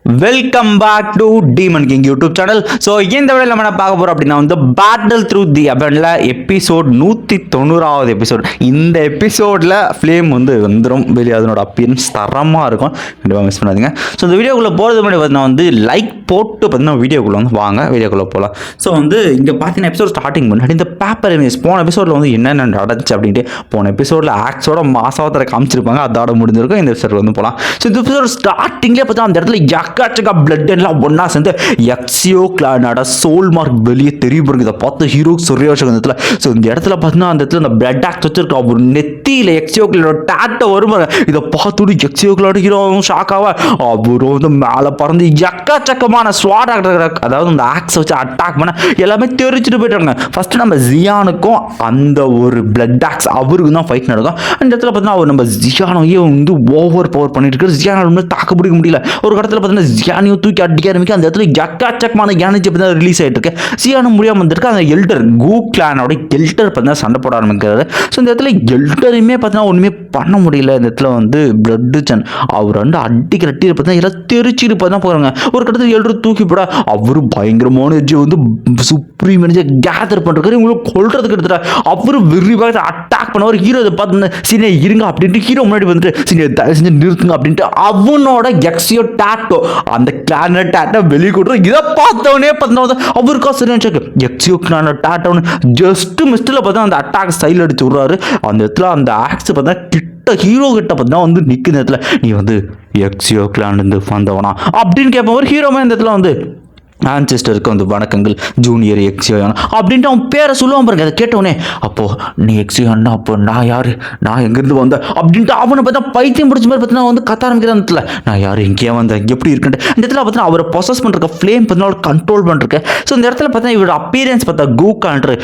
Welcome back to Demon King YouTube channel. So இந்த வீடியோவில் நம்ம என்ன பார்க்க போகிறோம் அப்படின்னா வந்து பேட்டில் த்ரூ தி அபென்ல எபிசோட் 190வது எபிசோட். இந்த எபிசோடில் ஃப்ளேம் வந்துடும் வெளியே, அதனோட அப்பியன்ஸ் தரமாக இருக்கும், கண்டிப்பாக மிஸ் பண்ணாதீங்க. ஸோ இந்த வீடியோக்குள்ளே போகிறது முன்னாடி பார்த்தீங்கன்னா வந்து லைக் போட்டு பார்த்தீங்கன்னா வீடியோக்குள்ளே வாங்க, வீடியோக்குள்ளே போகலாம். ஸோ இங்கே பார்த்தீங்கன்னா எபிசோட் ஸ்டார்டிங் முன்னாடி இந்த பேப்பர் இமேஜ் போன எபிசோடில் என்னென்ன நடந்துச்சு அப்படின்ட்டு போன எபிசோடில் ஆக்ஸோட மாசாவத்தரை காமிச்சிருப்பாங்க, அதோட முடிஞ்சிருக்கும். இந்த எபிசோட் போகலாம். ஸோ இந்த எபிசோட் ஸ்டார்டிங்லேயே பார்த்தா அந்த இடத்துல எக்கச்சக்க பிளட் எல்லாம் ஒன்றா சேர்ந்து எக்ஸியோ கிளானோட சோல் மார்க் வெளியே தெரியும். இதை பார்த்து ஹீரோ சுரியோஷகத்தில் ஸோ இந்த இடத்துல பார்த்தீங்கன்னா அந்த இடத்துல அந்த பிளட் ஆக்ட் வச்சிருக்கா ஒரு நெத்தியில் எக்ஸியோ கிளானோட டேட்டை வருவாங்க. இதை பார்த்துட்டு எக்ஸியோ கிளானோட ஹீரோவும் ஷாக்காக அவரும் மேலே பறந்து எக்கச்சக்கமான ஸ்வாட் அதாவது அந்த ஆக்ஸ் வச்சு அட்டாக் பண்ண எல்லாமே தெரிச்சுட்டு போயிட்டாங்க. ஃபர்ஸ்ட் நம்ம ஜியானுக்கும் அந்த ஒரு பிளட் ஆக்ஸ் அவருக்கு தான் ஃபைட் நடக்கும். அந்த இடத்துல பார்த்தீங்கன்னா அவர் நம்ம ஜியானையே ஓவர் பவர் பண்ணிட்டு இருக்காரு. ஜியானை தாக்க பிடிக்க முடியல. ஒரு இடத்துல பார்த்தீங்கன்னா ஜியானியும் தூக்கி அடிக்க ஆரம்பிக்க அந்த இடத்துல எக்கச்சக்கமான எனர்ஜி தான் ரிலீஸ் ஆகிட்டு இருக்கு. ஜியானு முடியாமல் வந்திருக்கு. அந்த எல்டர் கூ கிளானோட எல்டர் பார்த்தீங்கன்னா சண்டை போட ஆரம்பிக்கிறாரு. ஸோ இந்த இடத்துல எல்டருமே பார்த்தீங்கன்னா ஒன்றுமே பண்ண முடியல. இந்த இடத்துல பிளட் சன் அவர் அடிக்கிற டீரை பார்த்தீங்கன்னா எல்லாம் தெரிச்சுட்டு பார்த்தா போகிறாங்க. ஒரு கட்டத்தில் எல்டர் தூக்கி போட அவரு பயங்கரமான எனர்ஜி சுப்ரீம் எனர்ஜி கேதர் பண்ணுறாரு. இவங்களுக்கு கொள்றதுக்கு எடுத்துட்டா அவரு விரிவாக அட்டாக் பண்ணவர். ஹீரோ இதை பார்த்து சீனே இருங்க அப்படின்ட்டு ஹீரோ முன்னாடி வந்துட்டு சீனே தயவு செஞ்சு நிறுத்துங்க அப்படின்ட்டு அவனோட எக்ஸியோ டாட்டோ அந்த கிளான டாட்டா வெளியே கொடுத்து இதை பார்த்தவனே பார்த்தா அவருக்கா சரி எக்ஸியோ கிளான டாட்டோன்னு ஜஸ்ட் மிஸ்டில் பார்த்தா அந்த அட்டாக் ஸ்டைல் அடிச்சு விடுறாரு. அந்த இடத்துல அந்த ஆக்ஸ் பார்த்தா கிட்ட ஹீரோ கிட்ட பார்த்தா நிற்கிற இடத்துல நீ எக்ஸியோ கிளான் வந்தவனா அப்படின்னு கேட்பவர். ஹீரோமே இந்த இடத்துல ஆன்செஸ்டருக்கு வணக்கங்கள் ஜூனியர் எக்ஸியோயான் அப்படின்ட்டு அவன் பேரை சொல்லுவான் பாருங்க. அதை கேட்டவனே அப்போ நீ எக்ஸியோன்னா அப்போ நான் யாரு, நான் எங்கேருந்து வந்தேன் அப்படின்ட்டு அவனை பார்த்தா பைத்தியம் பிடிச்ச மாதிரி பார்த்தீங்கன்னா கத்த ஆரம்பிக்கிற இடத்துல நான் யார், எங்கேயே வந்தேன், எப்படி இருக்குன்ட்டு இந்த இடத்துல பார்த்தீங்கன்னா அவரை ப்ரொசஸ் பண்ணுறக்க ஃப்ளேம் பார்த்தீங்கன்னா கண்ட்ரோல் பண்ணுறக்கு. ஸோ இந்த இடத்துல பார்த்தீங்கன்னா இவரோட அப்பீரியன்ஸ் பார்த்தா கூக்கான்ட்டு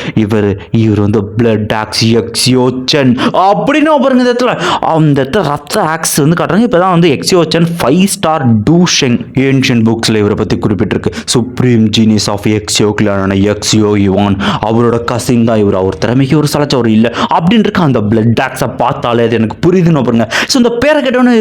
இவர் பிளட் ஆக்ஸ் எக்ஸியோச்சன் அப்படின்னு பாருங்க. இந்த இடத்துல அந்த இடத்துல ரத்த ஆக்ஸ் காட்டுறாங்க. இப்போ தான் எக்ஸியோச்சன் 5 ஸ்டார் டூஷெங் ஏன்ஷியன் புக்ஸில் இவரை பற்றி குறிப்பிட்டிருக்கு. சுப்ரீம் ஜீனியஸ் ஆஃப் எக்ஸியோ கிளான எக்ஸியோ யுவான் அவரோட கசின் தான் இவர். அவர் திறமைக்கு ஒரு சலச்சவர் இல்லை அப்படின்னு இருக்க அந்த பிளட் ஆக்ஸை பார்த்தாலே அது எனக்கு புரியுதுன்னு பாருங்க. ஸோ இந்த பேரை கேட்டவனே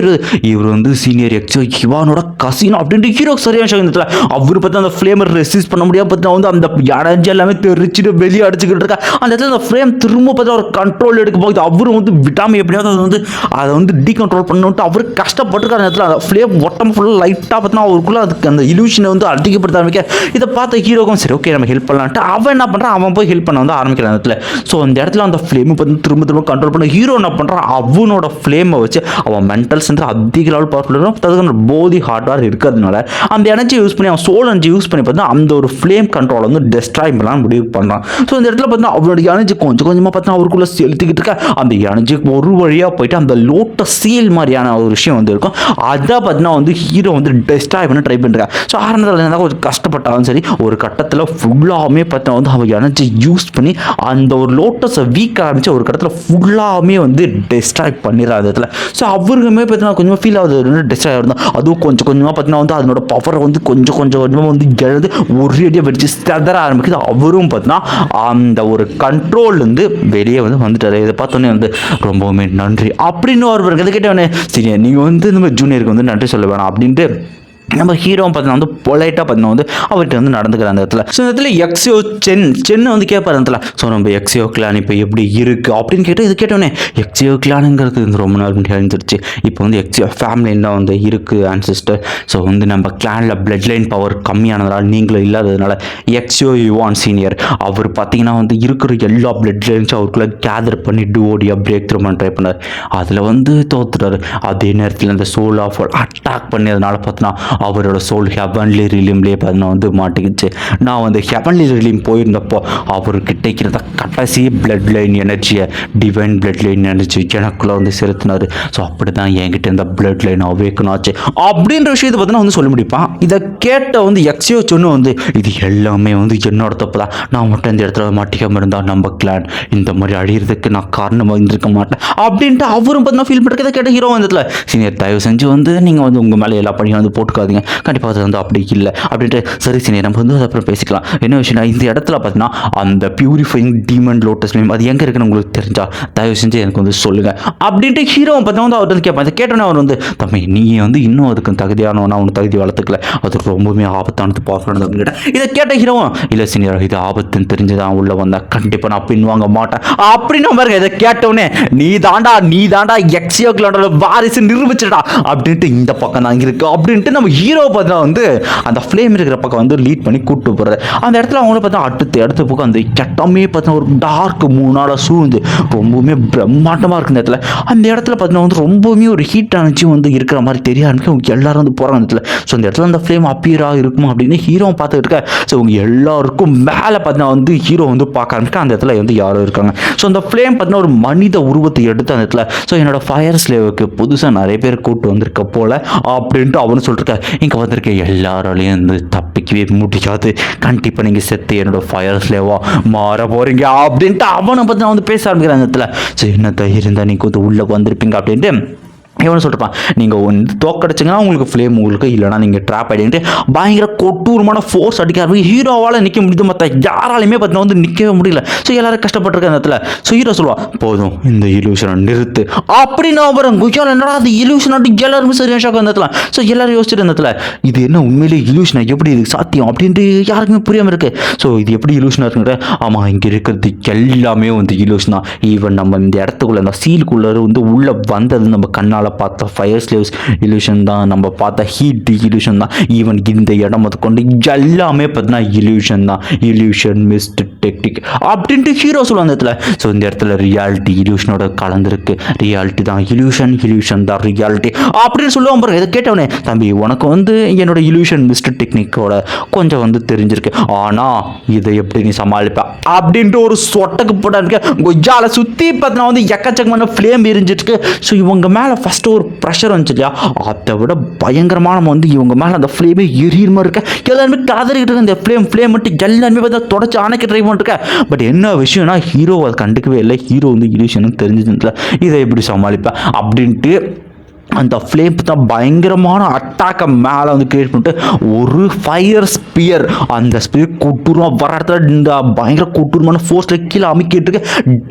இவர் சீனியர் எக்ஸியோ யுவானோட கசின் அப்படின்ட்டு ஹீரோ சரியான அவர் பார்த்து அந்த ஃப்ளேமர் ரெசிஸ்ட் பண்ண முடியாம பார்த்தா அந்த அடைஞ்சு எல்லாமே தெரிச்சுட்டு வெளியே அடிச்சுக்கிட்டு இருக்கா. அந்த இடத்துல அந்த ஃப்ளேம் திரும்ப பார்த்தா ஒரு கண்ட்ரோல் எடுக்க போகுது. அவரும் விட்டாமல் எப்படியாவது அதை டீகண்ட்ரோல் பண்ணணுன்ட்டு அவர் கஷ்டப்பட்டுருக்காரு. அந்த இடத்துல அந்த ஃப்ளேம் ஒட்டம் ஃபுல்லாக லைட்டாக பார்த்தா அவருக்குள்ள அதுக்கு அந்த இலூஷனை அதிகப்படுத்த ஆரம்பிக்க. இதை பார்த்த ஹீரோக்கும் சரி ஓகே நம்ம ஹெல்ப் பண்ணலான்ட்டு அவன் என்ன பண்ணுறான், அவன் போய் ஹெல்ப் பண்ண ஆரம்பிக்கிறான் இடத்துல. ஸோ அந்த இடத்துல அந்த ஃப்ளேமை பார்த்து திரும்ப கண்ட்ரோல் பண்ண ஹீரோ என்ன பண்ணுறான், அவனோட ஃப்ளேமை வச்சு அவன் மென்டல் சென்டர் அதிக லெவல் பவர்ஃபுல்லாக போதி ஹார்ட்வேர் இருக்கிறதுனால அந்த எனர்ஜி யூஸ் பண்ணி அவன் சோல் எனர்ஜி யூஸ் பண்ணி பார்த்தா அந்த ஒரு ஃப்ளேம் கண்ட்ரோலை டெஸ்ட்ராய் பண்ணலாம் முடிவு பண்ணுறான். ஸோ இந்த இடத்துல பார்த்தா அவனோட எனர்ஜி கொஞ்சம் கொஞ்சமாக பார்த்தா அவருக்குள்ள செலுத்திக்கிட்டு இருக்க. அந்த எனர்ஜி ஒரு வழியாக போயிட்டு அந்த லோட்டஸ் சீல் மாதிரியான ஒரு விஷயம் இருக்கும். அதை பார்த்தீங்கன்னா ஹீரோ டெஸ்ட்ராய் பண்ண ட்ரை பண்ணுறான். ஸோ ஆரம்பத்தில் கொஞ்சம் கஷ்டப்பட்டாலும் சரி ஒரு கட்டத்தில் ஃபுல்லாமே பார்த்தா அவன் எனர்ஜி யூஸ் பண்ணி அந்த ஒரு லோட்டஸை வீக் ஆரம்பிச்சு ஒரு கட்டத்தில் ஃபுல்லாமே டெஸ்ட்ராய் பண்ணிடுறான் இடத்துல. ஸோ அவருக்குமே பார்த்தீங்கன்னா கொஞ்சமாக ஃபீல் ஆகுது டெஸ்ட்ராய் ஆகிருந்தோம். அதுவும் கொஞ்சம் கொஞ்சமாக பார்த்தீங்கன்னா அதனோட பவரை கொஞ்சம் கொஞ்சமாக எழுது ஒரு அடியாக வெடிச்சு செதற ஆரம்பிக்குது. அவரும் பார்த்தீங்கன்னா அந்த ஒரு கண்ட்ரோல் வெளியே வந்துட்டாரு. இதை பார்த்தோன்னே ரொம்பவுமே நன்றி அப்படின்னு ஒரு இதை கேட்டவனே சரி நீங்கள் இந்த மாதிரி ஜூனியருக்கு நன்றி சொல்ல வேணாம் அப்படின்ட்டு நம்ம ஹீரோ பார்த்தீங்கன்னா பொலைட்டாக பார்த்தீங்கன்னா அவர்கிட்ட நடந்துக்கிற அந்த இடத்துல. ஸோ இந்த இடத்துல எக்ஸியோ சென்னு கேட்பார் அந்த இடத்துல. ஸோ நம்ம எக்ஸியோ கிளான் இப்போ எப்படி இருக்குது அப்படின்னு கேட்டால் இது கேட்டோன்னே எக்ஸியோ கிளானுங்கிறது ரொம்ப நாள் எழுந்துருச்சு. இப்போ எக்ஸியோ ஃபேமிலின்னு தான் இருக்குது ஆன்சிஸ்டர். ஸோ நம்ம கிளானில் பிளட் லைன் பவர் கம்மியானதுனால நீங்களும் இல்லாததுனால எக்ஸியோ யுவான் சீனியர் அவர் பார்த்தீங்கன்னா இருக்கிற எல்லா பிளட் லைன்ஸும் அவருக்குள்ளே கேதர் பண்ணி டூஓடியாக பிரேக் த்ரூ பண்ண ட்ரை பண்ணார். அதில் தோத்துறாரு. அதே நேரத்தில் அந்த சோல் ஆஃப் அட்டாக் பண்ணதுனால பார்த்தீங்கன்னா அவரோட சோல் ஹெவன்லி ரிலீம்லேயே பார்த்தீங்கன்னா மாட்டிக்கிச்சு. நான் ஹெவன்லி ரிலீம் போயிருந்தப்போ அவர்கிட்ட இருக்கிறத கடைசி பிளட் லைன் எனர்ஜியை டிவைன் பிளட் லைன் எனர்ஜி எனக்குள்ளே செலுத்தினார். ஸோ அப்படி தான் என்கிட்ட இந்த பிளட் லைன் அவேக்கன் ஆச்சு அப்படின்ற விஷயத்தை பார்த்தீங்கன்னா சொல்லி முடிப்பான். இதை கேட்ட எக்ஸியோ சொன்னு இது எல்லாமே என்னோட தப்பு தான். நான் மட்டும் இந்த இடத்துல மாட்டிக்காமல் இருந்தால் நம்ம கிளான் இந்த மாதிரி அழியிறதுக்கு நான் காரணமாக இருந்திருக்க மாட்டேன் அப்படின்ட்டு அவரும் பார்த்தீங்கன்னா ஃபீல் பண்ணுறதை கேட்ட ஹீரோ இடத்துல சீனியர் தயவு செஞ்சு நீங்கள் உங்கள் மேலே எல்லா பணியும் போட்டுக்காது இருக்காதீங்க, கண்டிப்பாக அது வந்து அப்படி இல்லை அப்படின்ட்டு. சரி சரி, நம்ம வந்து அப்புறம் பேசிக்கலாம். என்ன விஷயம்னா, இந்த இடத்துல பார்த்தீங்கன்னா அந்த பியூரிஃபைங் டீமன் லோட்டஸ் ஃப்ளேம் அது எங்கே இருக்குன்னு உங்களுக்கு தெரிஞ்சா தயவு செஞ்சு எனக்கு வந்து சொல்லுங்கள் அப்படின்ட்டு ஹீரோவை பார்த்தா வந்து அவர் வந்து கேட்பான். அதை கேட்டோன்னே அவர் வந்து, தம்பி நீ வந்து இன்னும் அதுக்கு தகுதியானவனா, அவனு தகுதி வளர்த்துக்கல, அது ரொம்பவுமே ஆபத்தானது பார்க்கணும் அப்படின்னு கேட்டேன். இதை கேட்ட ஹீரோவும், இல்லை சீனியர் இது ஆபத்துன்னு தெரிஞ்சுதான் உள்ள வந்தா, கண்டிப்பாக நான் பின்வாங்க மாட்டேன் அப்படின்னு பாருங்க. இதை கேட்டவுடனே நீ தாண்டா எக்ஸியோக்களோட வாரிசு நிரூபிச்சிடா அப்படின்ட்டு இந்த பக்கம் தான் இருக்கு அப்படின்ட்டு நம்ம ஹீரோவை பார்த்தா வந்து அந்த ஃப்ளேம் இருக்கிற பக்கம் வந்து லீட் பண்ணி கூப்பிட்டு போகிறது. அந்த இடத்துல அவங்கள பார்த்தா அடுத்த பக்கம் அந்த கட்டமே பார்த்தா ஒரு டார்க் மூணால சூழ்ந்து ரொம்பவுமே பிரம்மாண்டமாக இருக்கு. இந்த இடத்துல அந்த இடத்துல பார்த்தீங்கன்னா வந்து ரொம்பவுமே ஒரு ஹீட் எனர்ஜி வந்து இருக்கிற மாதிரி தெரிய ஆரம்பிக்கும். எல்லாரும் வந்து போகிறாங்க இடத்துல. ஸோ அந்த இடத்துல அந்த ஃப்ளேம் அப்பியராக இருக்குமா அப்படின்னு ஹீரோ பார்த்துட்டு இருக்க. ஸோ அவங்க எல்லாருக்கும் மேலே பார்த்தீங்கன்னா வந்து ஹீரோ வந்து பார்க்க ஆரம்பிக்க. அந்த இடத்துல வந்து யாரும் இருக்காங்க. ஸோ அந்த ஃப்ளேம் பார்த்தீங்கன்னா ஒரு மனித உருவத்தை எடுத்து அந்த இடத்துல, ஸோ என்னோட ஃபயர் ஸ்லேவுக்கு புதுசாக நிறைய பேர் கூப்பிட்டு வந்திருக்க போல அப்படின்ட்டு அவனு சொல்லிருக்க. இங்கே வந்திருக்க எல்லாராலையும் வந்து தப்பிக்கவே முடியாது, கண்டிப்பாக நீங்கள் செத்து என்னோட ஃபயர் ஸ்லேவா மாற போறீங்க அப்படின்ட்டு அவனை பற்றி நான் வந்து பேச ஆரம்பிக்கிறேன் அந்த இடத்துல. ஸோ என்ன தைரியம் தான் நீங்கள் வந்து உள்ளே வந்திருப்பீங்க அப்படின்ட்டு எவனு சொல்லிருப்பான். நீங்கள் வந்து தோக்கடிச்சிங்கன்னா உங்களுக்கு ஃப்ளேம் உங்களுக்கு, இல்லைனா நீங்கள் ட்ராப் ஆகிட்டு பயங்கர கொட்டூரமான ஃபோர்ஸ் அடிக்க ஆரம்பிக்கும். ஹீரோவால் நிற்க முடியுது, மற்ற யாராலையுமே பார்த்தீங்கன்னா வந்து நிற்கவே முடியல. ஸோ எல்லாரும் கஷ்டப்பட்டுருக்க அந்த இடத்துல. ஸோ ஹீரோ சொல்லுவான், போதும் இந்த இலூஷனை நிறுத்து அப்படின்னு. அப்புறம் குஜால் என்னடா அது இலூஷன் அப்படி எல்லாருமே சரியாக ஷாக் அந்த இடத்துல. ஸோ எல்லாரும் யோசிச்சுட்டு அந்த இடத்துல இது என்ன உண்மையிலே இலூஷனா, எப்படி இதுக்கு சாத்தியம் அப்படின்ட்டு யாருக்குமே புரியாமல் இருக்கு. ஸோ இது எப்படி இலூஷனாக இருக்குங்கிற, ஆமாம் இங்கே இருக்கிறது எல்லாமே வந்து இலூஷன் தான். ஈவன் நம்ம இந்த இடத்துக்குள்ள அந்த சீலுக்குள்ளே வந்து உள்ளே வந்தது நம்ம கண்ணால் பார்த்த ஃபயர் ஸ்லேவ்ஸ் இல்யூஷன் தான், நம்ம பார்த்த ஹீட் இல்யூஷன் தான், ஈவன் இந்த இடம் அது கொண்டு எல்லாமே பார்த்தீங்கன்னா இல்யூஷன் தான், இல்யூஷன் மிஸ்ட் டெக்னிக் அப்படின்ட்டு ஹீரோ சொல்லுவாங்க அந்த இடத்துல. ஸோ இந்த இடத்துல ரியாலிட்டி இல்யூஷனோட கலந்துருக்கு, ரியாலிட்டி தான் இல்யூஷன், இல்யூஷன் தான் ரியாலிட்டி அப்படின்னு சொல்லுவாங்க பாருங்க. இதை கேட்டவனே, தம்பி உனக்கு வந்து என்னோட இல்யூஷன் மிஸ்ட் டெக்னிக்கோட கொஞ்சம் வந்து தெரிஞ்சிருக்கு, ஆனால் இதை எப்படி நீ சமாளிப்ப அப்படின்ட்டு ஒரு சொட்டக்கு போட்டாங்க. கொஜால சுற்றி பார்த்தீங்கன்னா வந்து எக்கச்சக்கமான ஃப்ளேம் எரிஞ்சிட்டு. ஸோ இவங்க மேலே ஃபஸ்ட்டு ஒரு ப்ரெஷர் வந்துச்சு இல்லையா, அதை விட பயங்கரமான வந்து இவங்க மேலே அந்த ஃப்ளேமே எரியிற மாதிரி இருக்க. எல்லாருமே கதறிக்கிட்டு இருக்க. இந்த ஃப்ளேம் மட்டும் எல்லாருமே பார்த்தா தொடச்சி அணைக்க ட்ரை பண்ணிருக்க. பட் என்ன விஷயம்னா ஹீரோ அதை கண்டுக்கவே இல்லை. ஹீரோ வந்து இல்யூஷன் தெரிஞ்சதுல இதை எப்படி சமாளிப்பேன் அப்படின்ட்டு அந்த ஃப்ளேம் தான் பயங்கரமான அட்டாக்கை மேலே வந்து கிரியேட் பண்ணிட்டு ஒரு ஃபயர் ஸ்பியர், அந்த ஸ்பியர் கொட்டூரமாக வர இடத்துல இந்த பயங்கர கொட்டூரமான ஃபோர்ஸில் கீழே அமைக்கிட்டு இருக்கு.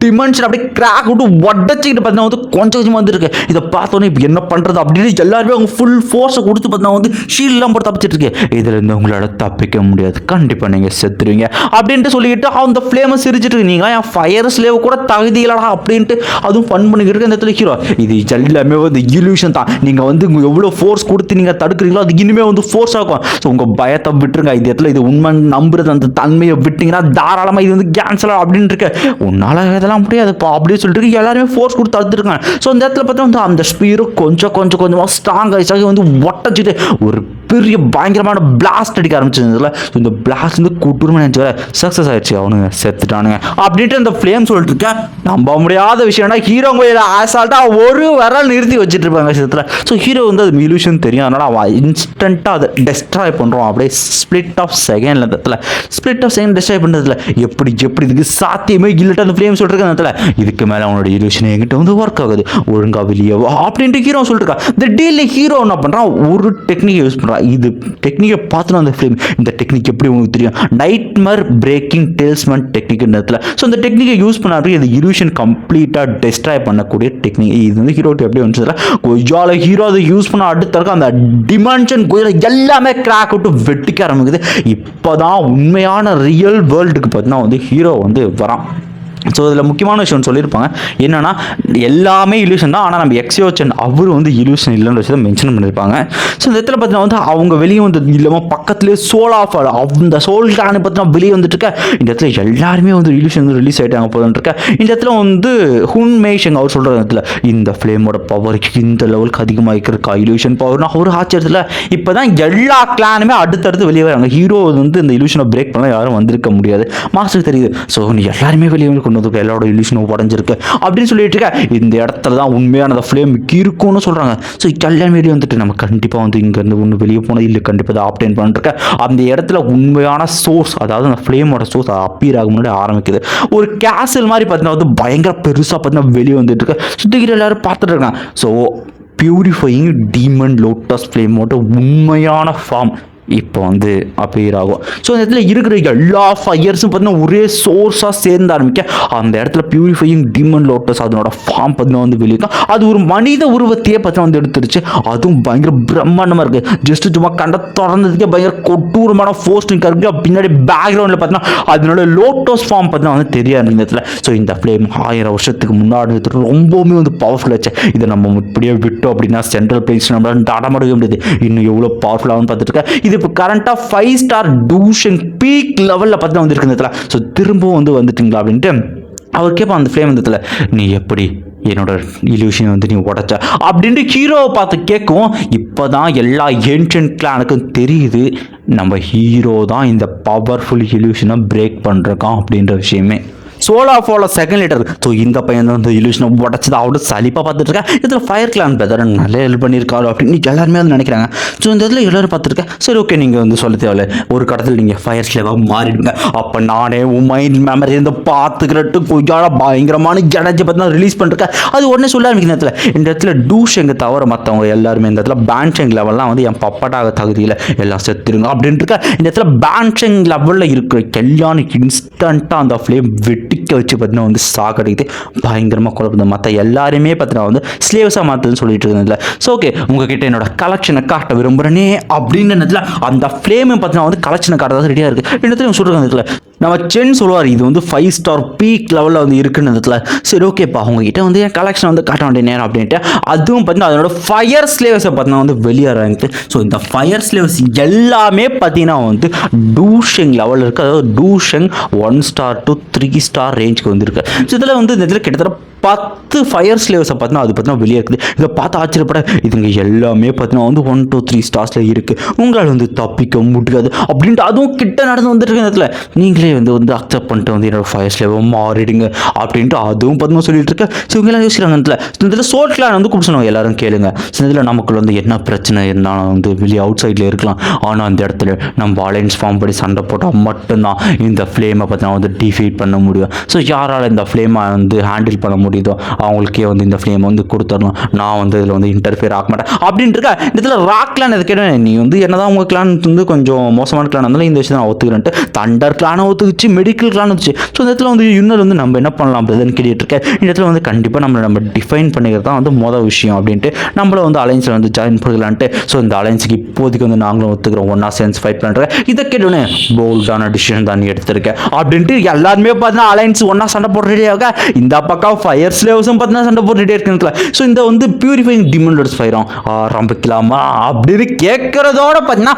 டிமென்ஷன் அப்படியே கிராக் விட்டு உடச்சிக்கிட்டு பார்த்தீங்கன்னா வந்து கொஞ்சம் வந்துருக்கு. இதை பார்த்தோன்னே இப்போ என்ன பண்ணுறது அப்படின்னு எல்லாருமே அவங்க ஃபுல் ஃபோர்ஸை கொடுத்து பார்த்தீங்கன்னா வந்து ஷீல்டெலாம் போட்டு தப்பிச்சிட்டு இருக்கு. இதில் இருந்து உங்களால் தப்பிக்க முடியாது, கண்டிப்பாக நீங்கள் செத்துருவீங்க அப்படின்ட்டு சொல்லிக்கிட்டு அந்த ஃப்ளேமை சிரிச்சிட்டு இருக்கு. நீங்களா என் ஃபயர் ஸ்லேவ் கூட தகுதி இல்லடா அப்படின்ட்டு அதுவும் ஃபன் பண்ணிக்கிட்டு இருக்கு. அந்த இடத்துல ஹீரோ இது எல்லாமே வந்து இல்யூஷன் தான், நீங்க வந்து எவ்வளவு ஃபோர்ஸ் கொடுத்து நீங்க தடுக்கிறீங்களோ அது இனிமே வந்து ஃபோர்ஸ் ஆகும். ஸோ உங்க பயத்தை விட்டுருங்க, இது இடத்துல இது உண்மை நம்புறது அந்த தன்மையை விட்டீங்கன்னா தாராளமா இது வந்து கேன்சல் அப்படின்னு இருக்கு. உன்னால இதெல்லாம் முடியாது அப்படின்னு சொல்லிட்டு எல்லாருமே ஃபோர்ஸ் கொடுத்து தடுத்துருக்காங்க. ஸோ இந்த இடத்துல பார்த்தா வந்து அந்த ஸ்பீரும் கொஞ்சமாக ஸ்ட்ராங் ஆகி வந்து ஒட்டச்சிட்டு ஒரு பெரிய பயங்கரமான பிளாஸ்ட் அடிக்க ஆரம்பிச்சதுல இந்த பிளாஸ்ட் வந்து கூட்டுருமே நினச்சி சக்ஸஸ் ஆயிடுச்சு, அவனுங்க செத்துட்டானுங்க அப்படின்ட்டு அந்த ஃப்ளேம் சொல்லிட்டு இருக்கேன். நம்ப முடியாத விஷயம்னா ஹீரோ ஆசால்ட்டா ஒரு விரல் நிறுத்தி வச்சுட்டு இருப்பாங்க விஷயத்தில். ஸோ ஹீரோ வந்து அது இல்யூஷன் தெரியும், அதனால் அவன் இன்ஸ்டண்ட்டாக அதை டெஸ்ட்ராய் பண்ணுறான். அப்படியே ஸ்பிளிட் ஆஃப் செகண்ட் இடத்துல டெஸ்ட்ராய் பண்ணுறதுல எப்படி இதுக்கு சாத்தியமே இல்லட்டா அந்த ஃப்ளேம் சொல்லிட்டு அந்த இடத்துல இதுக்கு மேலே அவனோட இல்யூஷன் என்கிட்ட வந்து ஒர்க் ஆகுது, ஒழுங்கா வெளியே அப்படின்ட்டு ஹீரோ சொல்லிட்டு இருக்கா. இந்த டீல் ஹீரோ என்ன பண்ணுறான், ஒரு டெக்னிக்கை யூஸ் பண்ணுறான். இது டெக்னிக்கை பார்த்துனா அந்த ஃப்ளேம், இந்த டெக்னிக் எப்படி உங்களுக்கு தெரியும், நைட்மேர் பிரேக்கிங் டேல்ஸ்மேன் டெக்னிக் இடத்துல. ஸோ இந்த டெக்னிக்கை யூஸ் பண்ணாரு இது இல்யூஷன் கம்ப்ளீட்டாக டெஸ்ட்ராய் பண்ணக்கூடிய டெக்னிக். இது வந்து ஹீரோ எப்படி வந்துச்சுல கொய்யால ஹீரோ அதை யூஸ் பண்ண அடுத்த அந்த டிமென்ஷன் கொய்யால எல்லாமே கிராக் விட்டு வெட்டிக்க ஆரம்பிக்குது. இப்போதான் உண்மையான ரியல் வேர்ல்டுக்கு பார்த்தீங்கன்னா வந்து ஹீரோ வந்து வரான். ஸோ இதில் முக்கியமான விஷயம் சொல்லியிருப்பாங்க என்னன்னா, எல்லாமே இல்யூஷன் தான், ஆனால் நம்ம எக்ஸியோச்சன் அவர் வந்து இல்யூஷன் இல்லைன்ற விஷயத்தை மென்ஷன் பண்ணியிருப்பாங்க. ஸோ இந்த இடத்துல பார்த்தீங்கன்னா வந்து அவங்க வெளியே வந்து இல்லாமல் பக்கத்துலேயே சோல் ஆஃப் அந்த சோல் கானை பார்த்தீங்கன்னா வெளியே வந்துட்டு இருக்க. இந்த இடத்துல எல்லாருமே வந்து இல்யூஷன் வந்து ரிலீஸ் ஆகிட்டாங்க போதுன்னு இருக்க. இந்த இடத்துல வந்து ஹுன் மேஷங் அவர் சொல்கிற இடத்துல இந்த ஃப்ளேமோட பவர் இந்த லெவலுக்கு அதிகமாக இருக்கா இல்யூஷன் பவர்னா ஒரு ஆச்சரியத்தில் இப்போ தான் எல்லா கிளானுமே அடுத்தடுத்து வெளியே வராங்க. ஹீரோ வந்து இந்த இல்யூஷனை பிரேக் பண்ணலாம் யாரும் வந்திருக்க முடியாது, மாஸ்டருக்கு தெரியுது. ஸோ நீ எல்லாருமே வெளியே கொண்டு வந்து எல்லாரோட இல்யூஷனும் உடஞ்சிருக்கு அப்படின்னு சொல்லிட்டு இருக்க. இந்த இடத்துல தான் உண்மையான ஃப்ளேம் இருக்கும்னு சொல்றாங்க. ஸோ எல்லாமே வெளியே வந்துட்டு நம்ம கண்டிப்பாக வந்து இங்கேருந்து ஒன்று வெளியே போனது இல்லை, கண்டிப்பாக அதை ஆப்டேன் பண்ணிருக்க. அந்த இடத்துல உண்மையான சோர்ஸ், அதாவது அந்த ஃப்ளேமோட சோர்ஸ் அப்பீர் ஆக முன்னாடி ஆரம்பிக்குது. ஒரு கேசல் மாதிரி பார்த்தீங்கன்னா வந்து பயங்கர பெருசாக பார்த்தீங்கன்னா வெளியே வந்துட்டு இருக்கு. சுற்றிக்கிற எல்லாரும் பார்த்துட்டு இருக்காங்க. ஸோ பியூரிஃபையிங் டீமன் லோட்டஸ் ஃப்ளேமோட உண்மையான ஃபார்ம் இப்போ வந்து அப்பியர் ஆகும். ஸோ அந்த இடத்துல இருக்கிற எல்லா ஃபயர்ஸும் பார்த்தீங்கன்னா ஒரே சோர்ஸாக சேர்ந்து ஆரம்பிக்க அந்த இடத்துல பியூரிஃபையிங் டீமன் லோட்டஸ் அதனோட ஃபார்ம் பார்த்தீங்கன்னா வந்து வெளியிருக்கும். அது ஒரு மனித உருவத்தையே பார்த்தீங்கன்னா வந்து எடுத்துருச்சு. அதுவும் பயங்கர பிரம்மாண்டமாக இருக்குது. ஜஸ்ட் சும்மா கண்ட திறந்ததுக்கே பயங்கர கொடூரமான ஃபோர்ஸ்டிங் இருக்குது. பின்னாடி பேக்ரவுண்டில் பார்த்தீங்கன்னா அதனோட லோட்டஸ் ஃபார்ம் பார்த்தீங்கன்னா வந்து தெரியாது இந்த இடத்துல. ஸோ இந்த ஃப்ளேம் 1000 வருஷத்துக்கு முன்னாடி ரொம்பவுமே வந்து பவர்ஃபுல் ஆச்சு. இதை நம்ம இப்படியே விட்டோம் அப்படின்னா சென்ட்ரல் பிளேஸ் நம்மளால நடமாடவே முடியாது. இன்னும் எவ்வளோ பவர்ஃபுல்லாகவும் பார்த்துட்டு இருக்கேன். இது இப்போ கரண்டாக 5 ஸ்டார் டூஷன் பீக் லெவலில் பார்த்தீங்கன்னா வந்துருக்கு இந்த இடத்துல. ஸோ திரும்பவும் வந்து வந்துட்டீங்களா அப்படின்ட்டு அவர் கேட்பான் அந்த ஃப்ளேம் வந்ததில், நீ எப்படி என்னோட இல்யூஷன் வந்து நீ உடச்ச அப்படின்ட்டு ஹீரோவை பார்த்து கேட்கும். இப்போ தான் எல்லா ஏன்ஷியன்ட் கிளானுக்கும் தெரியுது நம்ம ஹீரோ தான் இந்த பவர்ஃபுல் இல்யூஷனை பிரேக் பண்ணுறான் அப்படின்ற விஷயமே. சோலாஃபோல செகண்ட் லீடர். ஸோ இந்த பையன் தான் இந்த இல்யூஷனை உடச்சது அவ்வளோ சலிப்பாக பார்த்துட்டு இருக்கேன். இதில் ஃபயர் கிளான் பிரதர் நல்லா ஹெல்ப் பண்ணியிருக்காரு அப்படின்னு எல்லாருமே வந்து நினைக்கிறாங்க. ஸோ இந்த இதில் எல்லோரும் பார்த்துருக்கேன். சரி ஓகே நீங்கள் வந்து சொல்ல தேவையில்ல, ஒரு கடத்தில் நீங்கள் ஃபயர் ஸ்லேவாக மாறிடுங்க. அப்போ நானே உன் மைண்ட் மெமரி இருந்து பார்த்துக்கிறட்டு கொஞ்சம் பயங்கரமான எனர்ஜி பார்த்தீங்கன்னா ரிலீஸ் பண்ணிருக்கேன். அது உடனே சொல்ல ஆரம்பிக்கிற இடத்துல இந்த இடத்துல டூஷெங்க தவிர மற்றவங்க எல்லாருமே இந்த இடத்துல பேன்ஷெங் லெவல்லாம் வந்து என் பப்பட்டாக தகுதியில் எல்லாம் செத்துருங்க அப்படின்ட்டு இருக்க. இந்த இடத்துல பேன்ஷெங் லெவலில் இருக்கிற கல்யாணம் இன்ஸ்டண்ட்டாக அந்த ஃப்ளேம் வெட்டிக்க வச்சு பார்த்தீங்கன்னா வந்து சாக்கடிக்குது. பயங்கரமாக குழப்பது. மற்ற எல்லாருமே பார்த்தீங்கன்னா வந்து ஸ்லேவ்ஸாக மாற்றுதுன்னு சொல்லிட்டு இருந்ததில்ல. ஸோ ஓகே உங்ககிட்ட என்னோட கலெக்ஷனை காட்ட விரும்புகிறேனே அப்படின்னு நேரத்தில் அந்த ஃப்ளேமை பார்த்தீங்கன்னா வந்து கலெக்ஷனை காட்டுறது ரெடியாக இருக்குது. இன்னத்துல சொல்கிறாங்க நம்ம சென் சொல்லுவார் இது வந்து 5 ஸ்டார் பீக் லெவலில் வந்து இருக்குன்னு இடத்துல. சரி ஓகேப்பா உங்ககிட்ட வந்து என் கலெக்ஷன் வந்து காட்ட வேண்டிய நேரம் அப்படின்ட்டு அதுவும் பார்த்தீங்கன்னா அதனோட ஃபயர் ஸ்லேவ்ஸை பார்த்தீங்கன்னா வந்து வெளியேறாங்க. ஸோ இந்த ஃபயர் ஸ்லேவ்ஸ் எல்லாமே பார்த்தீங்கன்னா வந்து டூஷெங் லெவலில் இருக்குது. அதாவது டூஷெங் 1 ஸ்டார் to 3 ஸ்டார் ரேஞ்சுக்கு வந்துருக்கு. ஸோ இதில் வந்து இந்த இதில் கிட்டத்தட்ட 10 ஃபயர் ஸ்லேவ்ஸை பார்த்தீங்கன்னா அது பார்த்தீங்கன்னா வெளியே இருக்குது. இதை பார்த்து ஆச்சரியப்பட இதுங்க எல்லாமே பார்த்தீங்கன்னா வந்து 1 to 3 ஸ்டார்ஸில் இருக்குது. உங்களால் வந்து தப்பிக்க முடியாது அப்படின்ட்டு அதுவும் கிட்ட நடந்து வந்துட்டு இடத்துல நீங்களே வந்து அக்செப்ட் பண்ணிட்டு வந்து என்னோட ஃபயர் ஸ்லேவை மாறிடுங்க அப்படின்ட்டு அதுவும் பார்த்தீங்கன்னா சொல்லிட்டு இருக்கேன். ஸோ இவங்கெல்லாம் யோசிக்கிறாங்க இதில் சோல் கிளான் வந்து கூப்பிட்டு எல்லாரும் கேளுங்க. ஸோ இதில் நமக்குள்ள வந்து என்ன பிரச்சனை இருந்தாலும் வந்து வெளியே அவுட் சைடில் இருக்கலாம். ஆனால் அந்த இடத்துல நம்ம அலைன்ஸ் ஃபார்ம் படி சண்டை போட்டால் மட்டும்தான் இந்த ஃப்ளேமை பார்த்தீங்கன்னா வந்து டிஃபீட் பண்ண முடியும். ஸோ யாரால் இந்த ஃப்ளேமை வந்து ஹேண்டில் பண்ண முடியுதோ அவங்களுக்கே வந்து இந்த ஃப்ளேம் வந்து கொடுத்துடணும். நான் வந்து இதில் வந்து இன்டர்ஃபியர் ஆக மாட்டேன் அப்படின்ட்டு இருக்கா. இந்த இடத்துல ராக் கிளான் எது கேட்டேன். நீ வந்து என்னதான் உங்கள் கிளான் வந்து கொஞ்சம் மோசமான கிளான் இருந்தாலும் இந்த விஷயம் நான் ஒத்துக்கிறேன்ட்டு தண்டர் கிளானை ஒத்துக்குச்சு, மெடிக்கல் கிளான் வந்துச்சு. ஸோ இந்த இடத்துல வந்து இன்னொரு வந்து நம்ம என்ன பண்ணலாம் அப்படிதுன்னு கேட்டுட்டு இருக்கேன். இந்த இடத்துல வந்து கண்டிப்பாக நம்ம டிஃபைன் பண்ணிக்கிறது தான் வந்து மொதல் விஷயம் அப்படின்ட்டு நம்மள வந்து அலைன்ஸில் வந்து ஜாயின் பண்ணிக்கலான்ட்டு. ஸோ இந்த அலைன்ஸுக்கு இப்போதைக்கு வந்து நாங்களும் ஒத்துக்கிறோம், ஒன்றா சேர்ந்து ஃபைட் பண்ணுறேன். இதை கேட்டோன்னே போல்டான டிசிஷன் தான் நீ எடுத்திருக்கேன் அப்படின்ட்டு எல்லாருமே பார்த்தீங்கன்னா அலைன்ஸ் ஒன்றா சண்டை போட்டு ரெடியாக இந்த பக்கம் ஃபயர் ஸ்லேவ்ஸும் பார்த்தீங்கன்னா சண்டை போட்டு ரெடியாக இருக்குன்னு. ஸோ இந்த வந்து பியூரிஃபைங் டீமன் லோட்டஸ் ஃபயரும் ஆரம்பிக்கலாமா அப்படின்னு கேட்குறதோட பார்த்தீங்கன்னா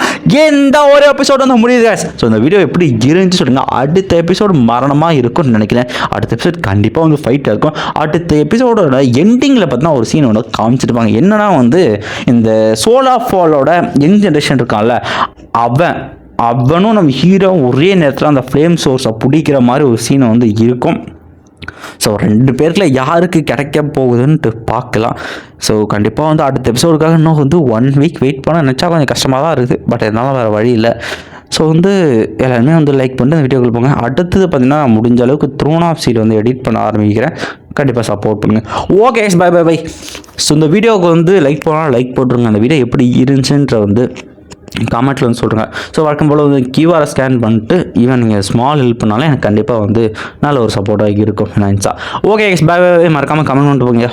எந்த ஒரு எபிசோடு வந்து முடியுது. ஸோ இந்த வீடியோ எப்படி இருந்துச்சு சொல்லுங்கள். அடுத்த எபிசோடு மரணமாக இருக்கும்னு நினைக்கிறேன். அடுத்த எபிசோட் கண்டிப்பாக வந்து ஃபைட்டாக இருக்கும். அடுத்த எபிசோடோட எண்டிங்கில் பார்த்தீங்கன்னா ஒரு சீன் ஒன்று காமிச்சிருப்பாங்க. என்னன்னா வந்து இந்த சோலாஃபாலோட யங் ஜென்ரேஷன் இருக்கான்ல அவனும் நம்ம ஹீரோ ஒரே நேரத்தில் அந்த ஃப்ளேம் சோர்ஸை பிடிக்கிற மாதிரி ஒரு சீனை வந்து இருக்கும். ஸோ 2 பேருக்குள்ள யாருக்கு கிடைக்க போகுதுன்ட்டு பார்க்கலாம். ஸோ கண்டிப்பாக வந்து அடுத்த எபிசோடுக்காக இன்னும் வந்து 1 வீக் வெயிட் பண்ண நினச்சா கொஞ்சம் கஷ்டமாக தான் இருக்குது. பட் இருந்தாலும் வேறு வழி இல்லை. ஸோ வந்து எல்லாருமே வந்து லைக் பண்ணிட்டு அந்த வீடியோக்குள்ள போங்க. அடுத்தது பார்த்தீங்கன்னா முடிஞ்ச அளவுக்கு த்ரோன் ஆஃப் சீல் வந்து எடிட் பண்ண ஆரம்பிக்கிறேன். கண்டிப்பாக சப்போர்ட் பண்ணுங்கள். Okay bye. ஸோ இந்த வீடியோவுக்கு வந்து லைக் பண்ணால் லைக் போட்டுருங்க. அந்த வீடியோ எப்படி இருந்துச்சுன்ற வந்து கமெண்ட்டில் வந்து சொல்கிறேங்க. ஸோ வழக்கம் போல் வந்து கியூஆரை ஸ்கேன் பண்ணிட்டு ஈவன் நீங்கள் ஸ்மால் ஹெல்ப் பண்ணாலும் எனக்கு கண்டிப்பாக வந்து நல்ல ஒரு சப்போர்ட்டாக இருக்கும் ஃபினான்ஸாக. Okay bye. மறக்காமல் கமெண்ட் பண்ணிட்டு போங்க.